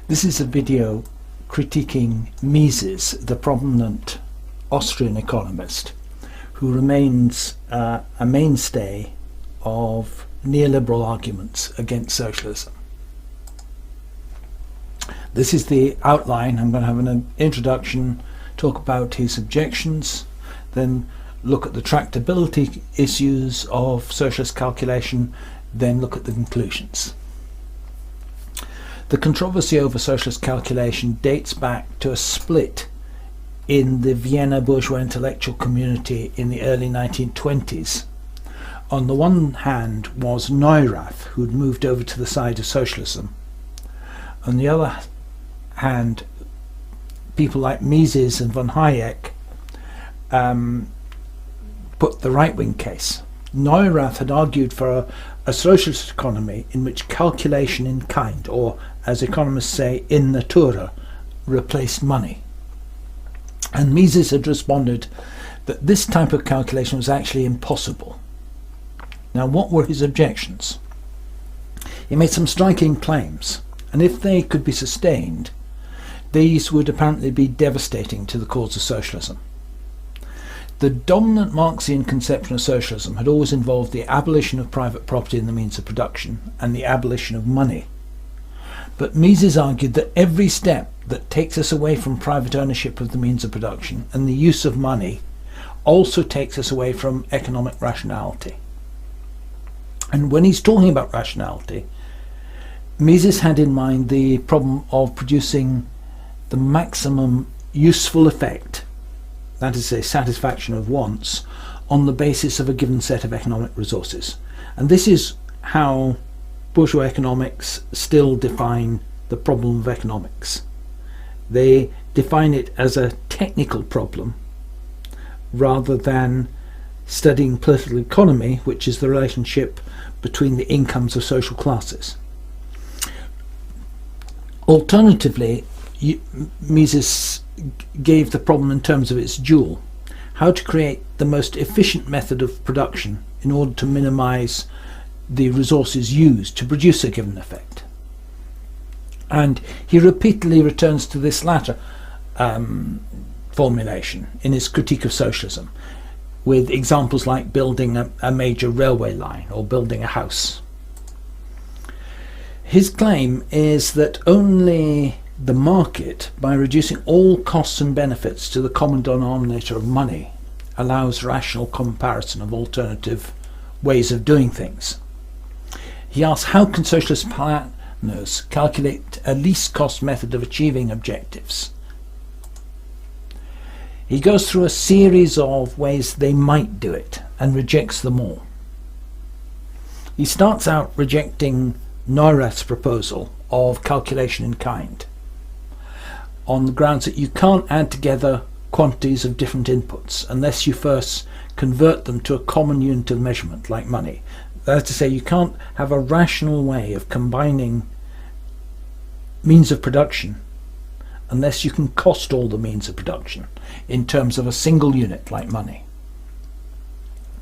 This is a video critiquing Mises, the prominent Austrian economist, who remains a mainstay of neoliberal arguments against socialism. This is the outline. I'm going to have an introduction, talk about his objections, then look at the tractability issues of socialist calculation, then look at the conclusions. The controversy over socialist calculation dates back to a split in the Vienna bourgeois intellectual community in the early 1920s. On the one hand was Neurath, who'd moved over to the side of socialism. On the other hand, people like Mises and von Hayek put the right-wing case. Neurath had argued for a socialist economy in which calculation in kind, or as economists say, in natura, replaced money. And Mises had responded that this type of calculation was actually impossible. Now, what were his objections? He made some striking claims, and if they could be sustained, these would apparently be devastating to the cause of socialism. The dominant Marxian conception of socialism had always involved the abolition of private property and the means of production, and the abolition of money. But Mises argued that every step that takes us away from private ownership of the means of production and the use of money also takes us away from economic rationality. And when he's talking about rationality, Mises had in mind the problem of producing the maximum useful effect, that is to say, satisfaction of wants, on the basis of a given set of economic resources. And this is how bourgeois economics still define the problem of economics. They define it as a technical problem rather than studying political economy, which is the relationship between the incomes of social classes. Alternatively, Mises gave the problem in terms of its dual: how to create the most efficient method of production in order to minimize the resources used to produce a given effect. And he repeatedly returns to this latter formulation in his critique of socialism, with examples like building a major railway line or building a house. His claim is that only the market, by reducing all costs and benefits to the common denominator of money, allows rational comparison of alternative ways of doing things. He asks, how can socialist planners calculate a least cost method of achieving objectives? He goes through a series of ways they might do it and rejects them all. He starts out rejecting Neurath's proposal of calculation in kind, on the grounds that you can't add together quantities of different inputs unless you first convert them to a common unit of measurement, like money. That is to say, you can't have a rational way of combining means of production unless you can cost all the means of production in terms of a single unit, like money.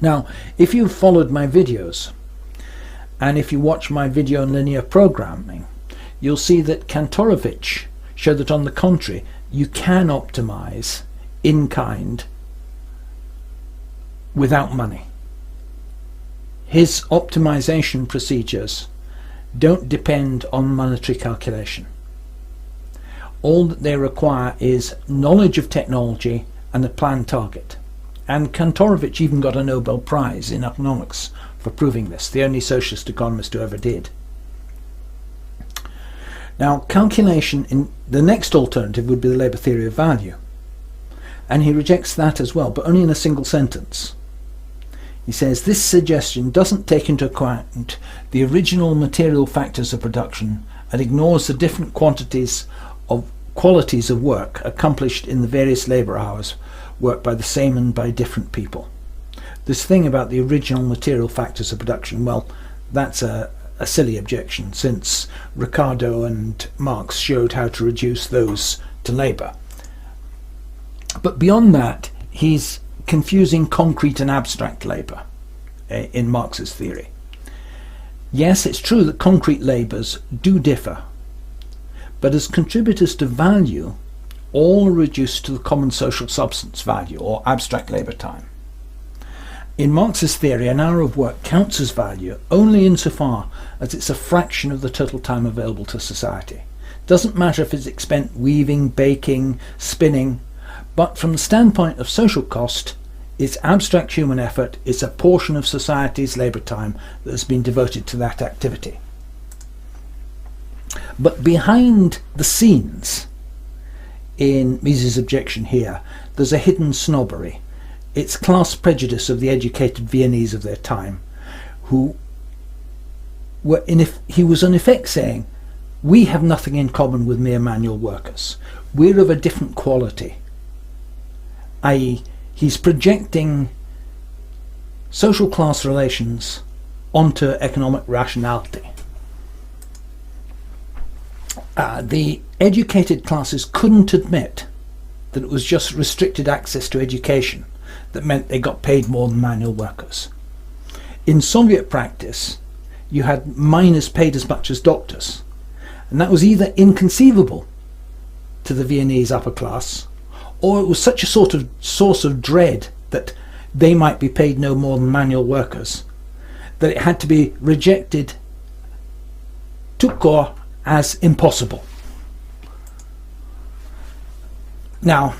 Now, if you've followed my videos, and if you watch my video on linear programming, you'll see that Kantorovich showed that, on the contrary, you can optimize in kind without money. His optimization procedures don't depend on monetary calculation. All that they require is knowledge of technology and a planned target. And Kantorovich even got a Nobel Prize in economics for proving this, the only socialist economist who ever did. Now, calculation in the next alternative would be the labour theory of value, and he rejects that as well, but only in a single sentence. He says this suggestion doesn't take into account the original material factors of production and ignores the different qualities of work accomplished in the various labour hours worked by the same and by different people. This thing about the original material factors of production, well, that's a silly objection, since Ricardo and Marx showed how to reduce those to labour. But beyond that, he's confusing concrete and abstract labour in Marx's theory. Yes, it's true that concrete labours do differ, but as contributors to value, all are reduced to the common social substance value, or abstract labour time. In Marx's theory, an hour of work counts as value only insofar as it's a fraction of the total time available to society. It doesn't matter if it's spent weaving, baking, spinning, but from the standpoint of social cost, its abstract human effort is a portion of society's labour time that has been devoted to that activity. But behind the scenes, in Mises' objection here, there's a hidden snobbery. It's class prejudice of the educated Viennese of their time, who were he was in effect saying, we have nothing in common with mere manual workers. We're of a different quality. I.e., he's projecting social class relations onto economic rationality. The educated classes couldn't admit that it was just restricted access to education that meant they got paid more than manual workers. In Soviet practice, you had miners paid as much as doctors, and that was either inconceivable to the Viennese upper class, or it was such a sort of source of dread that they might be paid no more than manual workers, that it had to be rejected tout court as impossible. Now,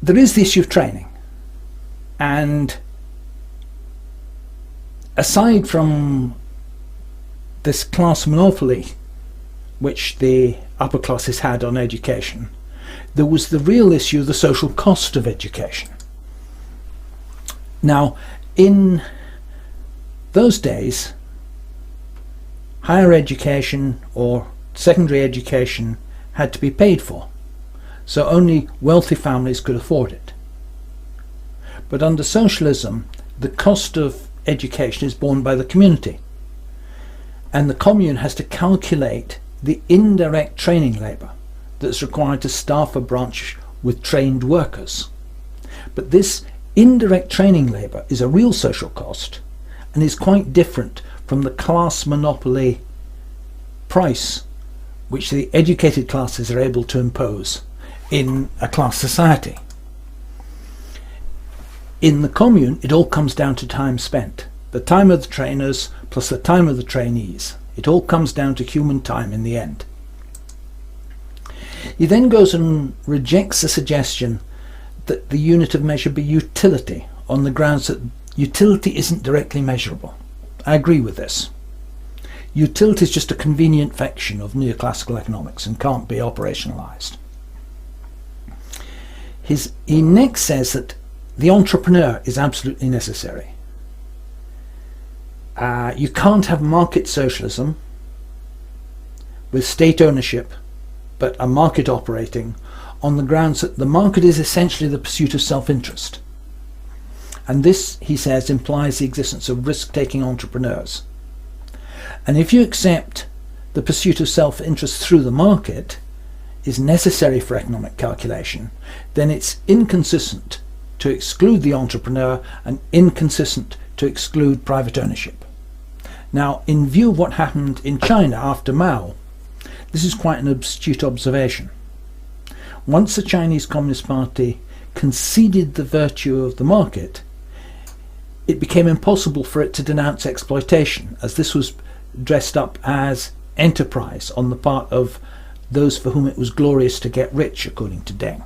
there is the issue of training, and aside from this class monopoly which the upper classes had on education, there was the real issue of the social cost of education. Now, in those days, higher education or secondary education had to be paid for, so only wealthy families could afford it. But under socialism, the cost of education is borne by the community, and the commune has to calculate the indirect training labour that's required to staff a branch with trained workers. But this indirect training labour is a real social cost and is quite different from the class monopoly price which the educated classes are able to impose in a class society. In the commune, it all comes down to time spent. The time of the trainers plus the time of the trainees. It all comes down to human time in the end. He then goes and rejects the suggestion that the unit of measure be utility, on the grounds that utility isn't directly measurable. I agree with this. Utility is just a convenient fiction of neoclassical economics and can't be operationalized. He next says that the entrepreneur is absolutely necessary. You can't have market socialism with state ownership but a market operating on the grounds that the market is essentially the pursuit of self-interest. And this, he says, implies the existence of risk-taking entrepreneurs. And if you accept the pursuit of self-interest through the market is necessary for economic calculation, then it's inconsistent to exclude the entrepreneur and inconsistent to exclude private ownership. Now, in view of what happened in China after Mao, this is quite an astute observation. Once the Chinese Communist Party conceded the virtue of the market, it became impossible for it to denounce exploitation, as this was dressed up as enterprise on the part of those for whom it was glorious to get rich, according to Deng.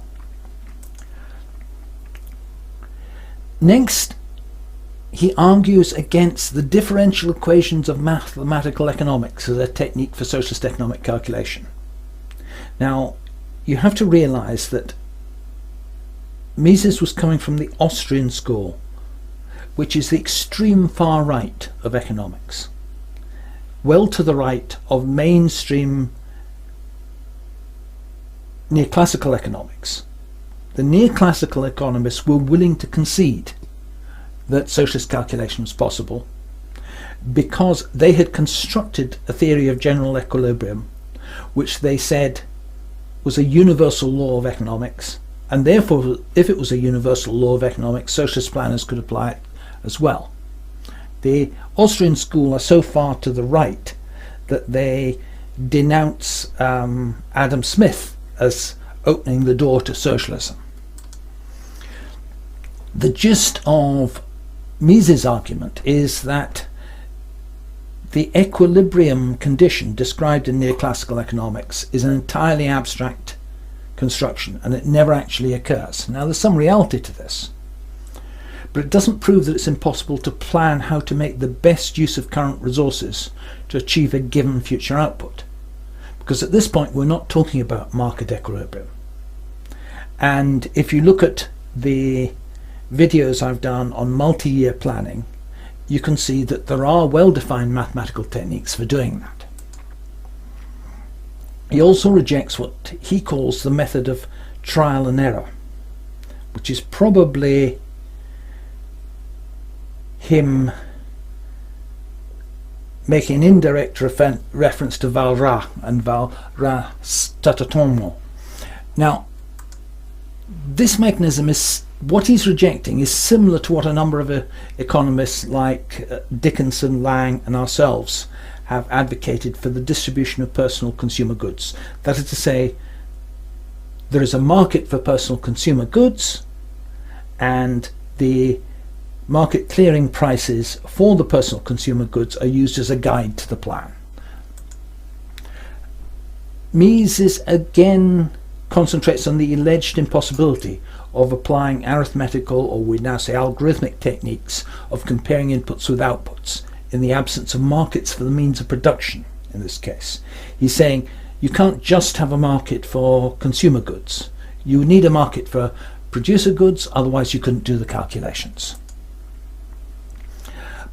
Next, he argues against the differential equations of mathematical economics as a technique for socialist economic calculation. Now, you have to realize that Mises was coming from the Austrian school, which is the extreme far right of economics, well to the right of mainstream neoclassical economics. The neoclassical economists were willing to concede that socialist calculation was possible because they had constructed a theory of general equilibrium which they said was a universal law of economics, and therefore if it was a universal law of economics, socialist planners could apply it as well. The Austrian school are so far to the right that they denounce Adam Smith as opening the door to socialism. The gist of Mises' argument is that the equilibrium condition described in neoclassical economics is an entirely abstract construction, and it never actually occurs. Now, there's some reality to this, but it doesn't prove that it's impossible to plan how to make the best use of current resources to achieve a given future output, because at this point we're not talking about market equilibrium. And if you look at the videos I've done on multi-year planning, you can see that there are well-defined mathematical techniques for doing that. He also rejects what he calls the method of trial and error, which is probably him making an indirect reference to Valrat and Valrat Statatomo. Now, this mechanism is what he's rejecting is similar to what a number of economists like Dickinson, Lang and ourselves have advocated for the distribution of personal consumer goods. That is to say, there is a market for personal consumer goods, and the market clearing prices for the personal consumer goods are used as a guide to the plan. Mises again concentrates on the alleged impossibility of applying arithmetical, or we now say algorithmic, techniques of comparing inputs with outputs in the absence of markets for the means of production. In this case, he's saying you can't just have a market for consumer goods. You need a market for producer goods, otherwise you couldn't do the calculations.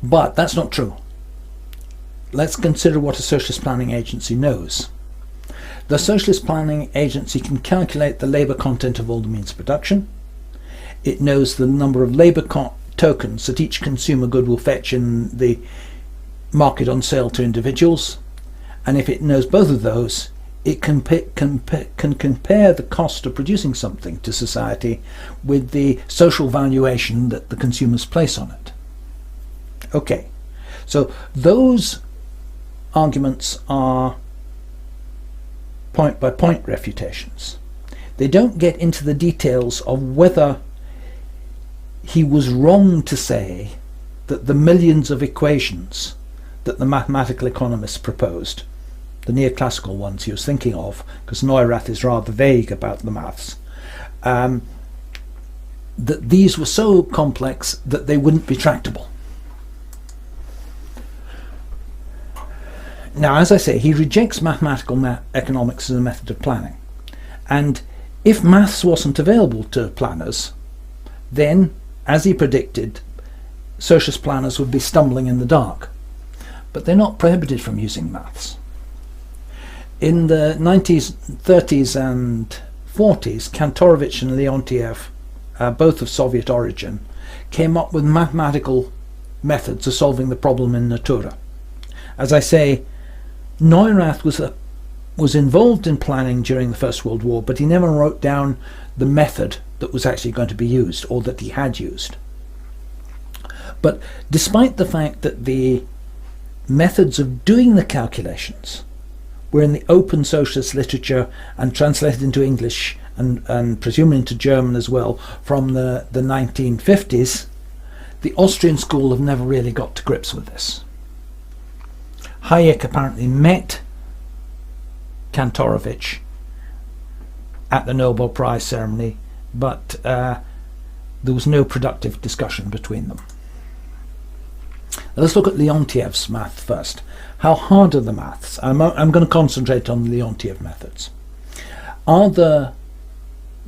But that's not true. Let's consider what a socialist planning agency knows. The socialist planning agency can calculate the labour content of all the means of production. It knows the number of labour tokens that each consumer good will fetch in the market on sale to individuals. And if it knows both of those, it can compare the cost of producing something to society with the social valuation that the consumers place on it. Okay, so those arguments are point-by-point refutations. They don't get into the details of whether he was wrong to say that the millions of equations that the mathematical economists proposed, the neoclassical ones he was thinking of, because Neurath is rather vague about the maths, that these were so complex that they wouldn't be tractable. Now, as I say, he rejects mathematical economics as a method of planning. And if maths wasn't available to planners, then, as he predicted, socialist planners would be stumbling in the dark. But they're not prohibited from using maths. In the 30s and 40s, Kantorovich and Leontiev, both of Soviet origin, came up with mathematical methods of solving the problem in natura. As I say, Neurath was involved in planning during the First World War, but he never wrote down the method that was actually going to be used, or that he had used. But despite the fact that the methods of doing the calculations were in the open socialist literature and translated into English and presumably into German as well from the 1950s, the Austrian school have never really got to grips with this. Hayek apparently met Kantorovich at the Nobel Prize ceremony, but there was no productive discussion between them. Let's look at Leontiev's math first. How hard are the maths? I'm going to concentrate on Leontiev methods. Are there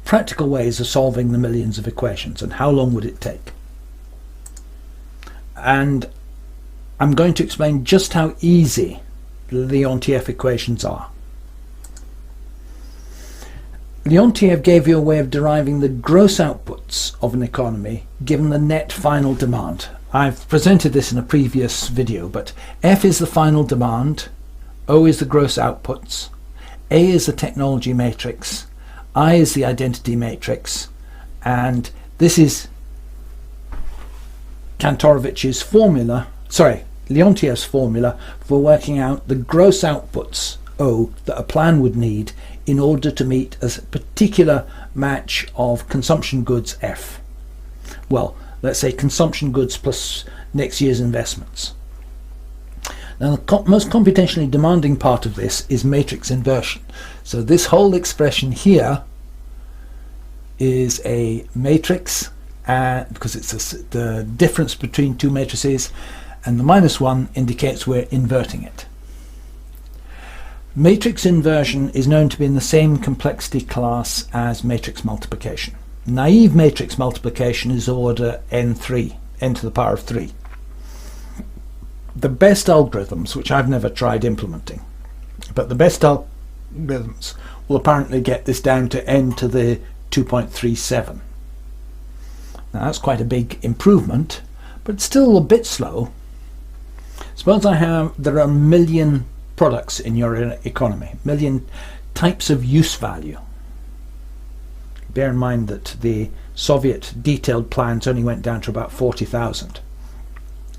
practical ways of solving the millions of equations, and how long would it take? And I'm going to explain just how easy the Leontiev equations are. Leontiev gave you a way of deriving the gross outputs of an economy given the net final demand. I've presented this in a previous video, but F is the final demand, O is the gross outputs, A is the technology matrix, I is the identity matrix, and this is Leontiev's formula for working out the gross outputs O that a plan would need in order to meet a particular match of consumption goods F. Well, let's say consumption goods plus next year's investments. Now, the most computationally demanding part of this is matrix inversion. So this whole expression here is a matrix, because it's the difference between two matrices, and the -1 indicates we're inverting it. Matrix inversion is known to be in the same complexity class as matrix multiplication. Naive matrix multiplication is order n3, n to the power of 3. The best algorithms, which I've never tried implementing, but the best algorithms will apparently get this down to n to the 2.37. Now that's quite a big improvement, but still a bit slow. Suppose there are a million products in your economy, million types of use value. Bear in mind that the Soviet detailed plans only went down to about 40,000.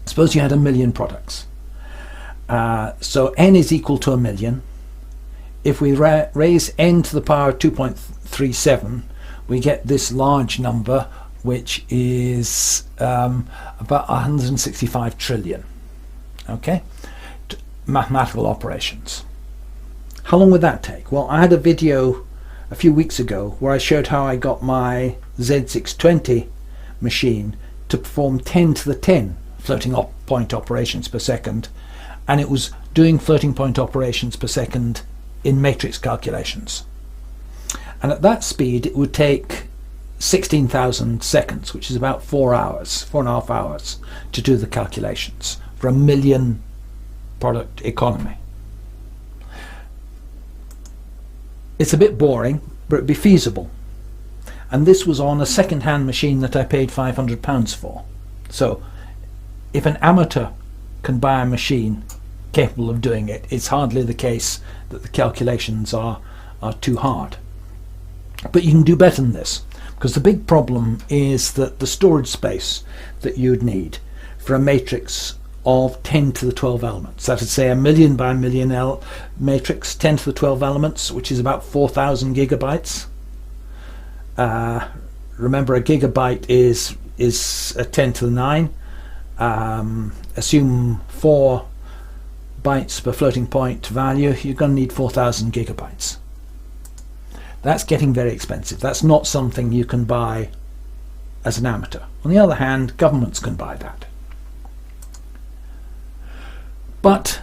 Suppose you had a million products. So n is equal to a million. If we raise n to the power 2.37, we get this large number, which is about 165 trillion. Okay? Mathematical operations. How long would that take? Well, I had a video a few weeks ago where I showed how I got my Z620 machine to perform 10 to the 10 floating point operations per second, and it was doing floating point operations per second in matrix calculations. And at that speed it would take 16,000 seconds, which is about 4 hours, 4.5 hours, to do the calculations for a million product economy. It's a bit boring, but it'd be feasible. And this was on a second-hand machine that I paid £500 for. So if an amateur can buy a machine capable of doing it, it's hardly the case that the calculations are too hard. But you can do better than this, because the big problem is that the storage space that you'd need for a matrix of 10 to the 12 elements, that is, say, a million by a million matrix, 10 to the 12 elements, which is about 4,000 gigabytes. Remember, a gigabyte is a 10 to the 9. Assume 4 bytes per floating point value, you're going to need 4,000 gigabytes. That's getting very expensive. That's not something you can buy as an amateur. On the other hand, governments can buy that. But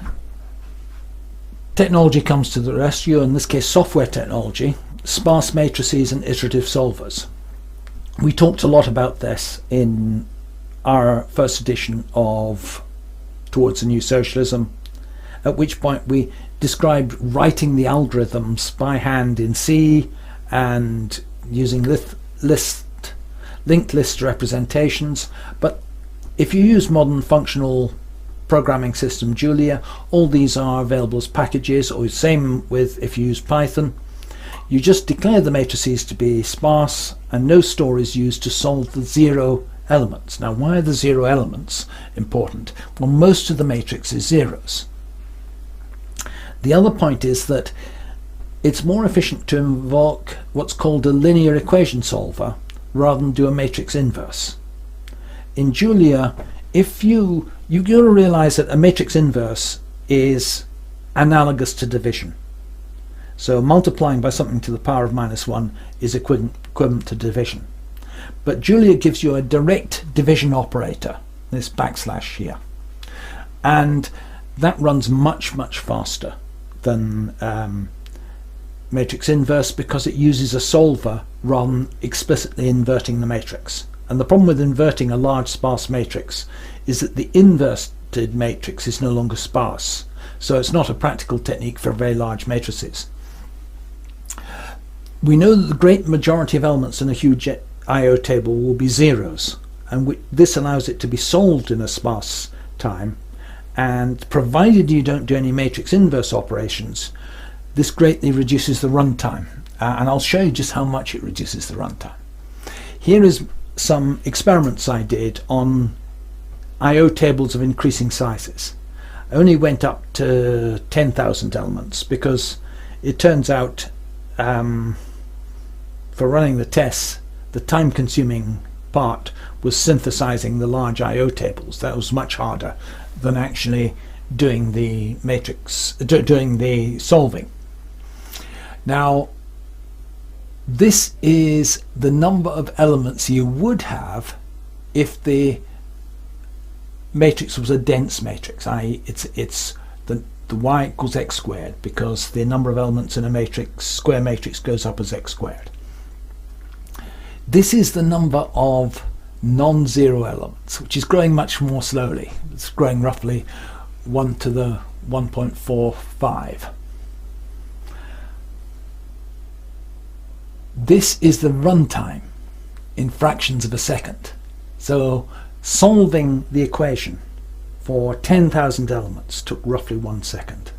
technology comes to the rescue, in this case software technology, sparse matrices and iterative solvers. We talked a lot about this in our first edition of Towards a New Socialism, at which point we described writing the algorithms by hand in C and using linked list representations. But if you use modern functional programming system Julia, all these are available as packages, or same with if you use Python. You just declare the matrices to be sparse and no store is used to solve the 0 elements. Now, why are the 0 elements important? Well, most of the matrix is zeros. The other point is that it's more efficient to invoke what's called a linear equation solver rather than do a matrix inverse. In Julia, if you've got to realize that a matrix inverse is analogous to division. So multiplying by something to the power of -1 is equivalent to division. But Julia gives you a direct division operator, this backslash here, and that runs much, much faster than matrix inverse because it uses a solver rather than explicitly inverting the matrix. And the problem with inverting a large sparse matrix is that the inverted matrix is no longer sparse. So it's not a practical technique for very large matrices. We know that the great majority of elements in a huge I/O table will be zeros, and this allows it to be solved in a sparse time, and provided you don't do any matrix inverse operations, this greatly reduces the runtime, and I'll show you just how much it reduces the runtime. Here is some experiments I did on I/O tables of increasing sizes. only went up to 10,000 elements, because it turns out for running the tests, the time-consuming part was synthesizing the large I/O tables. That was much harder than actually doing the matrix, doing the solving. Now, this is the number of elements you would have if the matrix was a dense matrix, i.e. it's the y equals x squared, because the number of elements in a matrix, square matrix, goes up as x squared. This is the number of non-zero elements, which is growing much more slowly. It's growing roughly 1 to the 1.45. This is the runtime in fractions of a second. So solving the equation for 10,000 elements took roughly 1 second.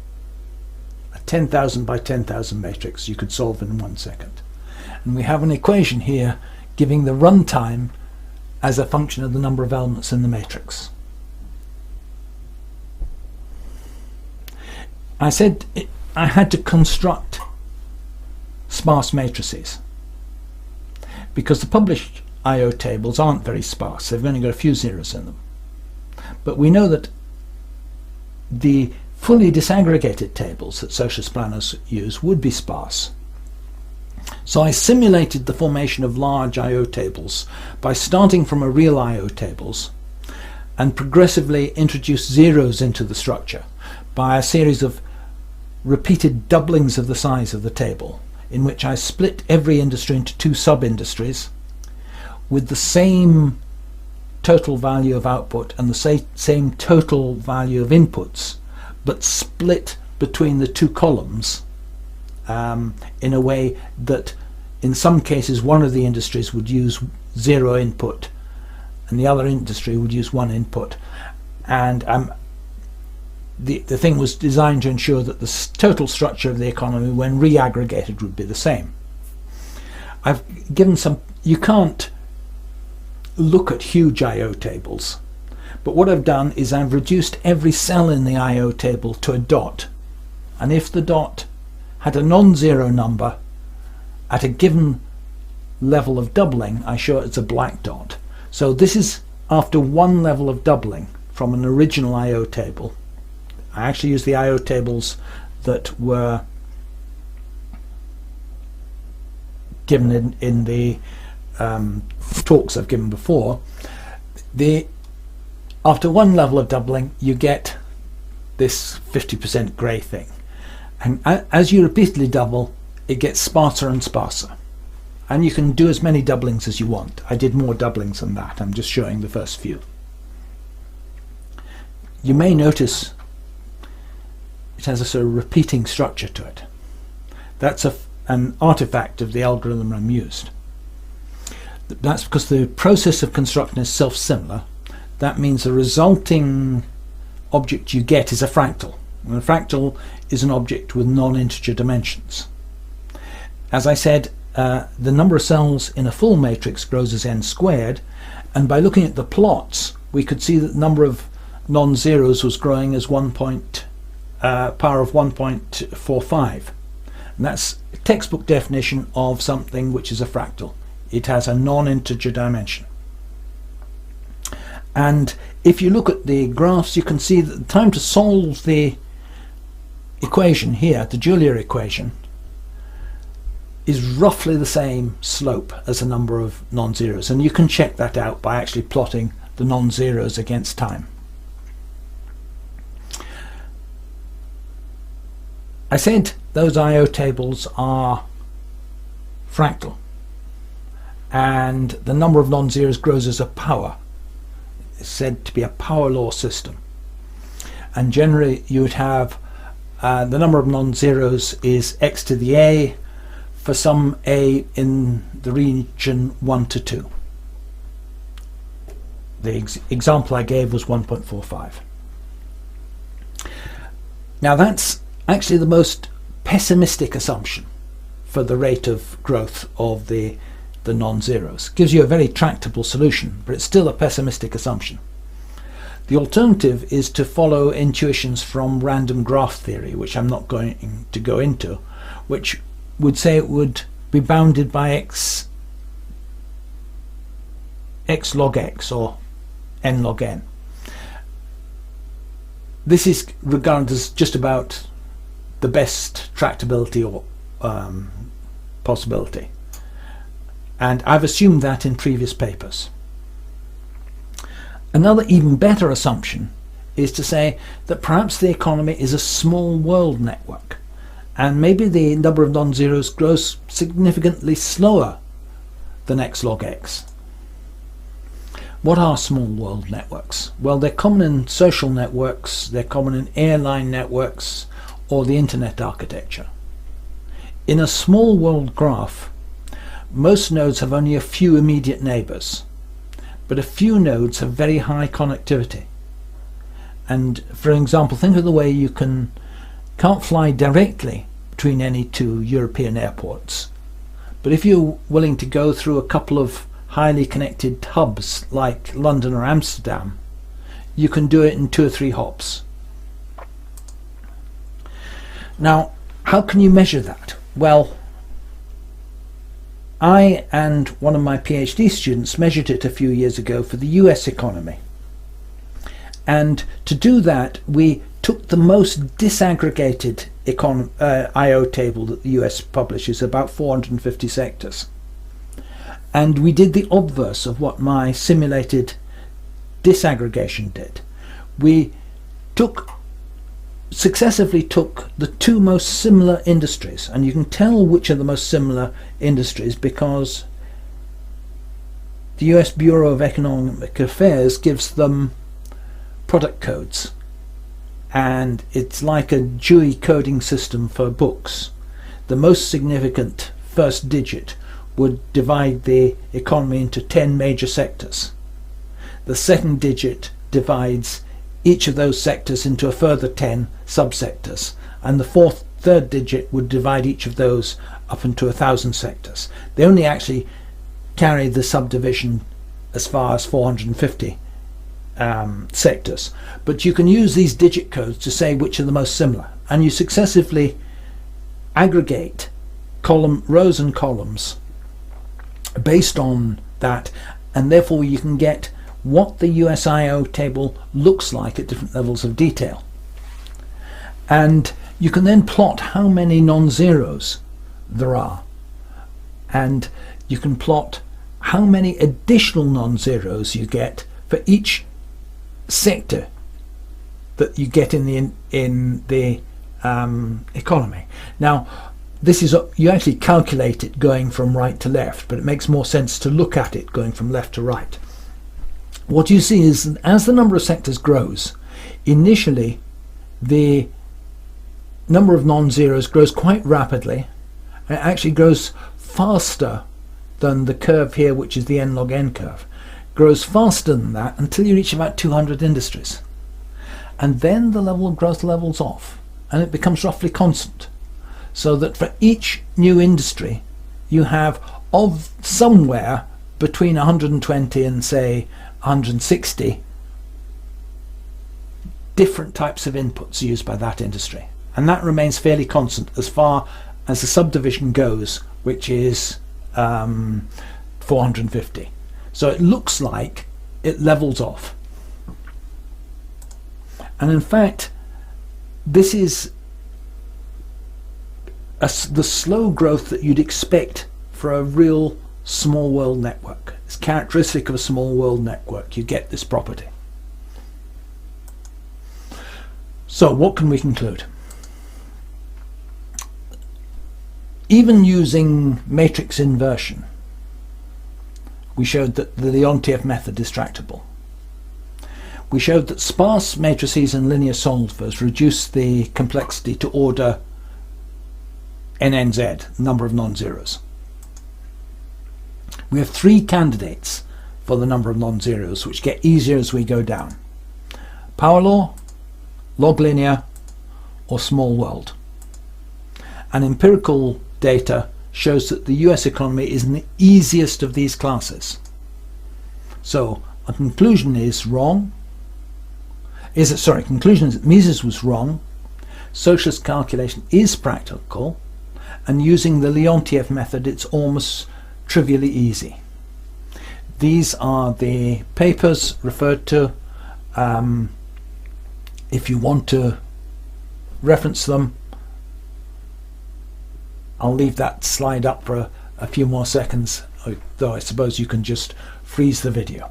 A 10,000 by 10,000 matrix you could solve in 1 second. And we have an equation here giving the runtime as a function of the number of elements in the matrix. I said I had to construct sparse matrices, because the published I/O tables aren't very sparse. They've only got a few zeros in them. But we know that the fully disaggregated tables that socialist planners use would be sparse. So I simulated the formation of large I/O tables by starting from a real I/O tables and progressively introduced zeros into the structure by a series of repeated doublings of the size of the table, in which I split every industry into 2 sub-industries with the same total value of output and the same total value of inputs, but split between the 2 columns in a way that in some cases one of the industries would use 0 input and the other industry would use 1 input, and the thing was designed to ensure that the total structure of the economy when re-aggregated would be the same. I've given some, you can't look at huge I/O tables, but what I've done is I've reduced every cell in the I/O table to a dot, and if the dot had a non-zero number at a given level of doubling, I show it as a black dot. So this is after 1 level of doubling from an original I/O table. I actually use the I/O tables that were given in the talks I've given before. After 1 level of doubling, you get this 50% grey thing, and as you repeatedly double, it gets sparser and sparser, and you can do as many doublings as you want. I did more doublings than that. I'm just showing the first few. You may notice it has a sort of repeating structure to it. That's an artifact of the algorithm I'm used. That's because the process of construction is self-similar. That means the resulting object you get is a fractal. And a fractal is an object with non-integer dimensions. As I said, the number of cells in a full matrix grows as n squared, and by looking at the plots we could see that the number of non-zeros was growing as power of 1.45. And that's a textbook definition of something which is a fractal. It has a non-integer dimension. And if you look at the graphs, you can see that the time to solve the equation here, the Julia equation, is roughly the same slope as the number of non-zeros, and you can check that out by actually plotting the non-zeros against time. I said those I/O tables are fractal, and the number of non-zeros grows as a power. It's said to be a power law system, and generally you would have the number of non-zeros is x to the a for some a in the region 1 to 2. The example I gave was 1.45. Now that's actually the most pessimistic assumption for the rate of growth of the non-zeros. Gives you a very tractable solution, but it's still a pessimistic assumption. The alternative is to follow intuitions from random graph theory, which I'm not going to go into, which would say it would be bounded by x log x or n log n. This is regarded as just about the best tractability or possibility, and I've assumed that in previous papers. Another even better assumption is to say that perhaps the economy is a small world network, and maybe the number of non-zeros grows significantly slower than x log x. What are small world networks? Well, they're common in social networks, they're common in airline networks, or the internet architecture. In a small world graph, most nodes have only a few immediate neighbors, but a few nodes have very high connectivity. And for example, think of the way you can't fly directly between any two European airports, but if you're willing to go through a couple of highly connected hubs like London or Amsterdam, you can do it in 2 or 3 hops. Now, how can you measure that? Well, I and one of my PhD students measured it a few years ago for the US economy. And to do that, we took the most disaggregated I/O table that the US publishes, about 450 sectors. And we did the obverse of what my simulated disaggregation did. We successively took the 2 most similar industries, and you can tell which are the most similar industries because the US Bureau of Economic Affairs gives them product codes, and it's like a Dewey coding system for books. The most significant first digit would divide the economy into 10 major sectors. The second digit divides each of those sectors into a further 10 subsectors, and the third digit would divide each of those up into 1,000 sectors. They only actually carry the subdivision as far as 450 sectors, but you can use these digit codes to say which are the most similar, and you successively aggregate rows and columns based on that, and therefore you can get what the USIO table looks like at different levels of detail. And you can then plot how many non-zeros there are, and you can plot how many additional non-zeros you get for each sector that you get in the economy. Now, this is, you actually calculate it going from right to left, but it makes more sense to look at it going from left to right. What you see is that as the number of sectors grows, initially the number of non-zeros grows quite rapidly. It actually grows faster than the curve here, which is the n log n curve. Grows faster than that until you reach about 200 industries. And then the level of growth levels off, and it becomes roughly constant. So that for each new industry, you have of somewhere between 120 and say 160 different types of inputs used by that industry, and that remains fairly constant as far as the subdivision goes, which is 450. So it looks like it levels off, and in fact this is the slow growth that you'd expect for a real small world network. It's characteristic of a small world network. You get this property. So what can we conclude? Even using matrix inversion, we showed that the Leontief method is tractable. We showed that sparse matrices and linear solvers reduce the complexity to order NNZ, number of non-zeros. We have 3 candidates for the number of non-zeros, which get easier as we go down: power law, log linear, or small world. And empirical data shows that the US economy is the easiest of these classes. So our conclusion is wrong. conclusion is that Mises was wrong. Socialist calculation is practical, and using the Leontiev method, it's almost trivially easy. These are the papers referred to. If you want to reference them, I'll leave that slide up for a few more seconds, though I suppose you can just freeze the video.